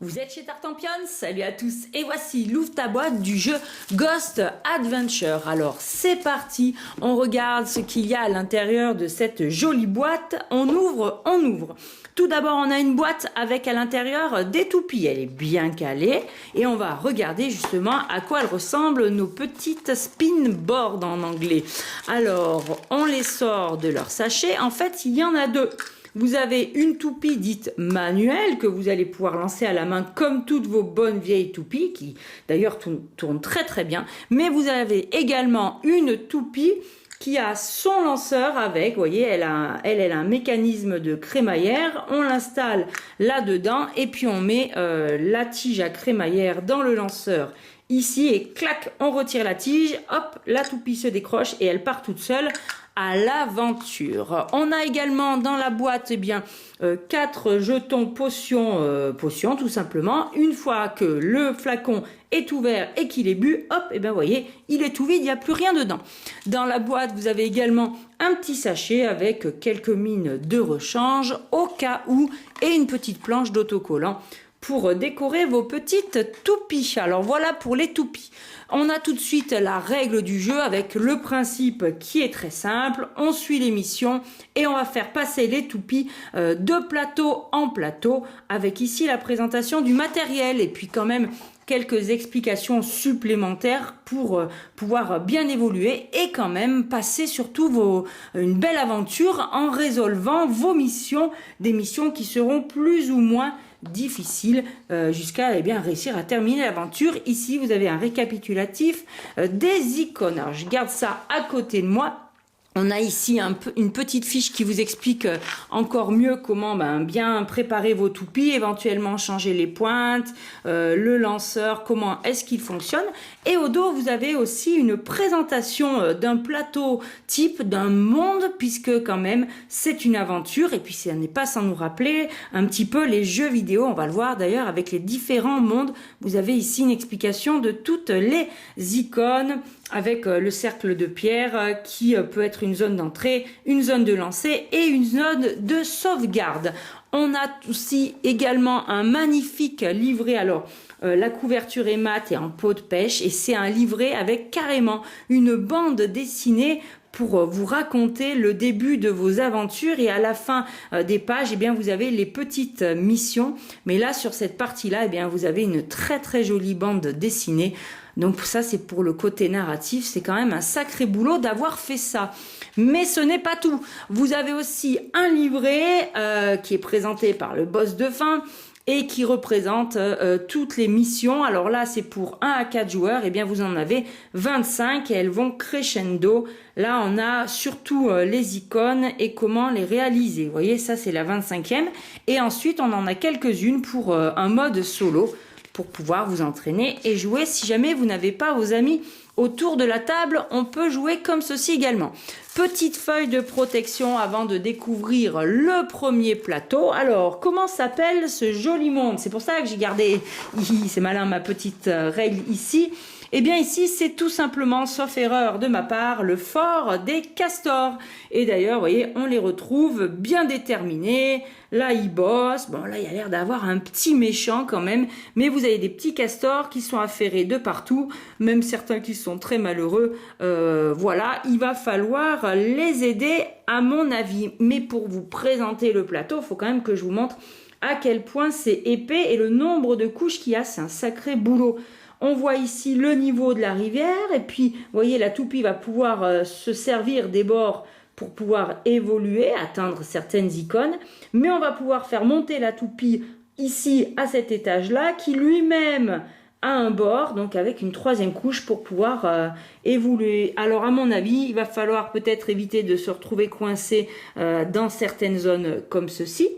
Vous êtes chez Tartampion, salut à tous et voici l'ouvre ta boîte du jeu Ghost Adventure. Alors c'est parti, on regarde ce qu'il y a à l'intérieur de cette jolie boîte, on ouvre. Tout d'abord on a une boîte avec à l'intérieur des toupies, elle est bien calée et on va regarder justement à quoi elles ressemblent nos petites spinboards en anglais. Alors on les sort de leur sachet, en fait il y en a deux. Vous avez une toupie dite manuelle que vous allez pouvoir lancer à la main comme toutes vos bonnes vieilles toupies qui d'ailleurs tournent très très bien. Mais vous avez également une toupie qui a son lanceur avec, vous voyez, elle a un mécanisme de crémaillère. On l'installe là-dedans et puis on met la tige à crémaillère dans le lanceur ici et clac, on retire la tige, hop, la toupie se décroche et elle part toute seule à l'aventure. On a également dans la boîte 4 jetons potions tout simplement. Une fois que le flacon est ouvert et qu'il est bu, hop, et vous voyez, il est tout vide, il n'y a plus rien dedans. Dans la boîte, vous avez également un petit sachet avec quelques mines de rechange au cas où et une petite planche d'autocollant pour décorer vos petites toupies. Alors voilà pour les toupies. On a tout de suite la règle du jeu avec le principe qui est très simple. On suit les missions et on va faire passer les toupies de plateau en plateau avec ici la présentation du matériel et puis quand même quelques explications supplémentaires pour pouvoir bien évoluer et quand même passer surtout une belle aventure en résolvant vos missions, des missions qui seront plus ou moins difficile jusqu'à réussir à terminer l'aventure. Ici vous avez un récapitulatif des icônes. Alors je garde ça à côté de moi. On a ici une petite fiche qui vous explique encore mieux comment bien préparer vos toupies, éventuellement changer les pointes, le lanceur, comment est-ce qu'il fonctionne. Et au dos, vous avez aussi une présentation d'un plateau type, d'un monde, puisque quand même, c'est une aventure. Et puis, ça n'est pas sans nous rappeler un petit peu les jeux vidéo. On va le voir d'ailleurs avec les différents mondes. Vous avez ici une explication de toutes les icônes, avec le cercle de pierre qui peut être une zone d'entrée, une zone de lancer et une zone de sauvegarde. On a aussi également un magnifique livret. Alors, la couverture est mate et en peau de pêche et c'est un livret avec carrément une bande dessinée pour vous raconter le début de vos aventures et à la fin des pages, vous avez les petites missions. Mais là, sur cette partie-là, vous avez une très très jolie bande dessinée. Donc ça, c'est pour le côté narratif. C'est quand même un sacré boulot d'avoir fait ça. Mais ce n'est pas tout. Vous avez aussi un livret qui est présenté par le boss de fin et qui représente toutes les missions. Alors là, c'est pour 1 à 4 joueurs. Vous en avez 25 et elles vont crescendo. Là, on a surtout les icônes et comment les réaliser. Vous voyez, ça, c'est la 25e. Et ensuite, on en a quelques-unes pour un mode solo pour pouvoir vous entraîner et jouer. Si jamais vous n'avez pas vos amis autour de la table, on peut jouer comme ceci également. Petite feuille de protection avant de découvrir le premier plateau. Alors, comment s'appelle ce joli monde? C'est pour ça que j'ai gardé, c'est malin, ma petite règle ici. Ici, c'est tout simplement, sauf erreur de ma part, le fort des castors. Et d'ailleurs, vous voyez, on les retrouve bien déterminés. Là, ils bossent. Bon, là, il y a l'air d'avoir un petit méchant quand même. Mais vous avez des petits castors qui sont affairés de partout. Même certains qui sont très malheureux. Voilà, il va falloir les aider à mon avis. Mais pour vous présenter le plateau, il faut quand même que je vous montre à quel point c'est épais et le nombre de couches qu'il y a. C'est un sacré boulot. On voit ici le niveau de la rivière et puis, vous voyez, la toupie va pouvoir se servir des bords pour pouvoir évoluer, atteindre certaines icônes. Mais on va pouvoir faire monter la toupie ici à cet étage-là qui lui-même a un bord, donc avec une 3e couche pour pouvoir évoluer. Alors à mon avis, il va falloir peut-être éviter de se retrouver coincé dans certaines zones comme ceci.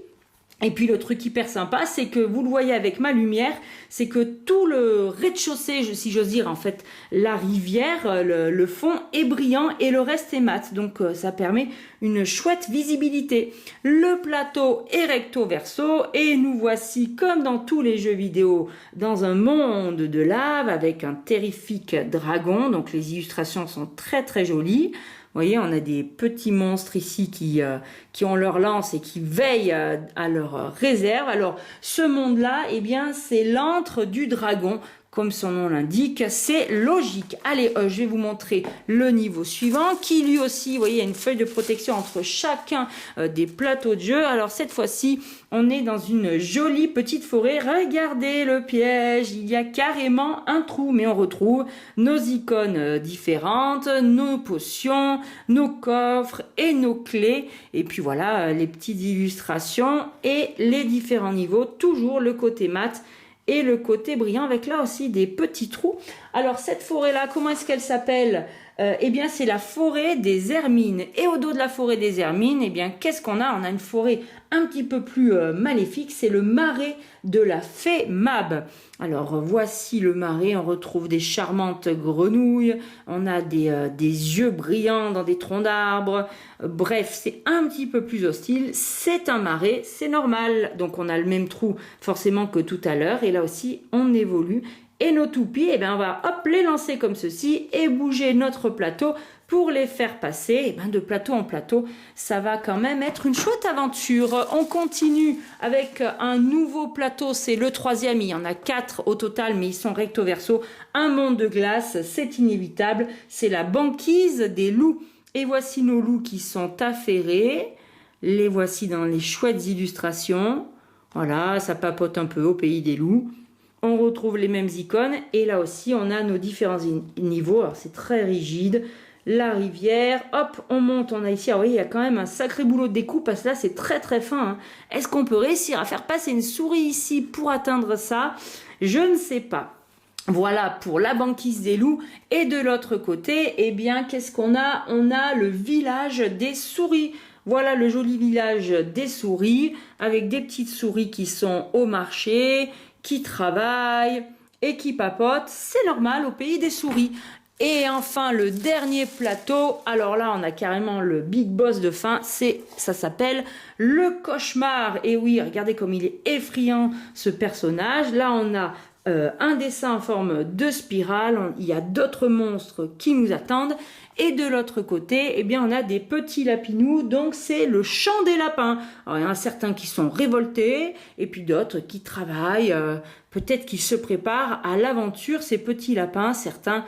Et puis le truc hyper sympa, c'est que vous le voyez avec ma lumière, c'est que tout le rez-de-chaussée, si j'ose dire, en fait, la rivière, le fond est brillant et le reste est mat. Donc ça permet une chouette visibilité. Le plateau est recto verso et nous voici comme dans tous les jeux vidéo dans un monde de lave avec un terrifique dragon. Donc les illustrations sont très très jolies. voyez, on a des petits monstres ici qui ont leur lance et qui veillent à leur réserve. Alors, ce monde-là, eh bien, c'est l'antre du dragon. Comme son nom l'indique, c'est logique. Allez, je vais vous montrer le niveau suivant, qui lui aussi, vous voyez, il y a une feuille de protection entre chacun des plateaux de jeu. Alors cette fois-ci, on est dans une jolie petite forêt. Regardez le piège, il y a carrément un trou, mais on retrouve nos icônes différentes, nos potions, nos coffres et nos clés. Et puis voilà, les petites illustrations et les différents niveaux, toujours le côté mat et le côté brillant avec là aussi des petits trous. Alors cette forêt là, comment est-ce qu'elle s'appelle? Eh bien c'est la forêt des Hermines. Et au dos de la forêt des Hermines, eh bien qu'est-ce qu'on a? On a une forêt un petit peu plus maléfique, c'est le marais de la fée Mab. Alors voici le marais, on retrouve des charmantes grenouilles, on a des yeux brillants dans des troncs d'arbres. Bref, c'est un petit peu plus hostile, c'est un marais, c'est normal. Donc on a le même trou forcément que tout à l'heure et là aussi on évolue. Et nos toupies, eh bien, on va hop, les lancer comme ceci et bouger notre plateau pour les faire passer. Et bien, de plateau en plateau, ça va quand même être une chouette aventure. On continue avec un nouveau plateau, c'est le 3e. Il y en a 4 au total, mais ils sont recto verso. Un monde de glace, c'est inévitable. C'est la banquise des loups. Et voici nos loups qui sont affairés. Les voici dans les chouettes illustrations. Voilà, ça papote un peu au pays des loups. On retrouve les mêmes icônes et là aussi on a nos différents niveaux. Alors c'est très rigide. La rivière, hop, on monte, on a ici. Alors oui, il y a quand même un sacré boulot de découpe parce que là c'est très très fin. Hein. Est-ce qu'on peut réussir à faire passer une souris ici pour atteindre ça? Je ne sais pas. Voilà pour la banquise des loups. Et de l'autre côté, eh bien qu'est-ce qu'on a? On a le village des souris. Voilà le joli village des souris avec des petites souris qui sont au marché, qui travaillent et qui papotent. C'est normal au pays des souris. Et enfin, le dernier plateau. Alors là, on a carrément le big boss de fin. Ça s'appelle le cauchemar. Et oui, regardez comme il est effrayant, ce personnage. Là, on a un dessin en forme de spirale. Il y a d'autres monstres qui nous attendent. Et de l'autre côté, eh bien, on a des petits lapinous, donc c'est le chant des lapins. Alors, il y en a certains qui sont révoltés, et puis d'autres qui travaillent, peut-être qu'ils se préparent à l'aventure, ces petits lapins. Certains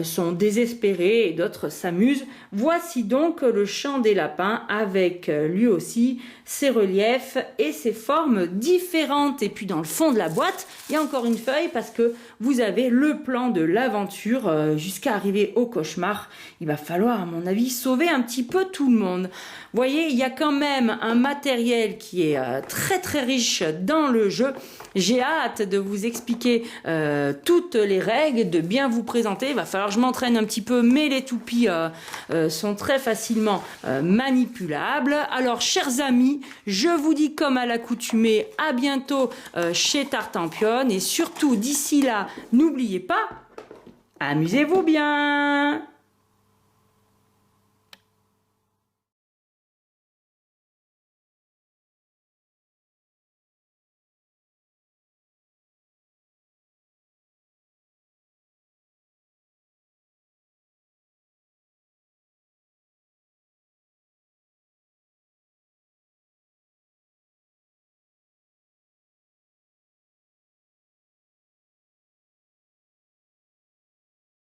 sont désespérés et d'autres s'amusent. Voici donc le chant des lapins avec lui aussi ses reliefs et ses formes différentes. Et puis dans le fond de la boîte, il y a encore une feuille parce que vous avez le plan de l'aventure jusqu'à arriver au cauchemar. Il va falloir, à mon avis, sauver un petit peu tout le monde. Vous voyez, il y a quand même un matériel qui est très très riche dans le jeu. J'ai hâte de vous expliquer toutes les règles, de bien vous présenter. Il va falloir que je m'entraîne un petit peu, mais les toupies sont très facilement manipulables. Alors, chers amis, je vous dis comme à l'accoutumée, à bientôt chez Tartampion. Et surtout, d'ici là, n'oubliez pas, amusez-vous bien!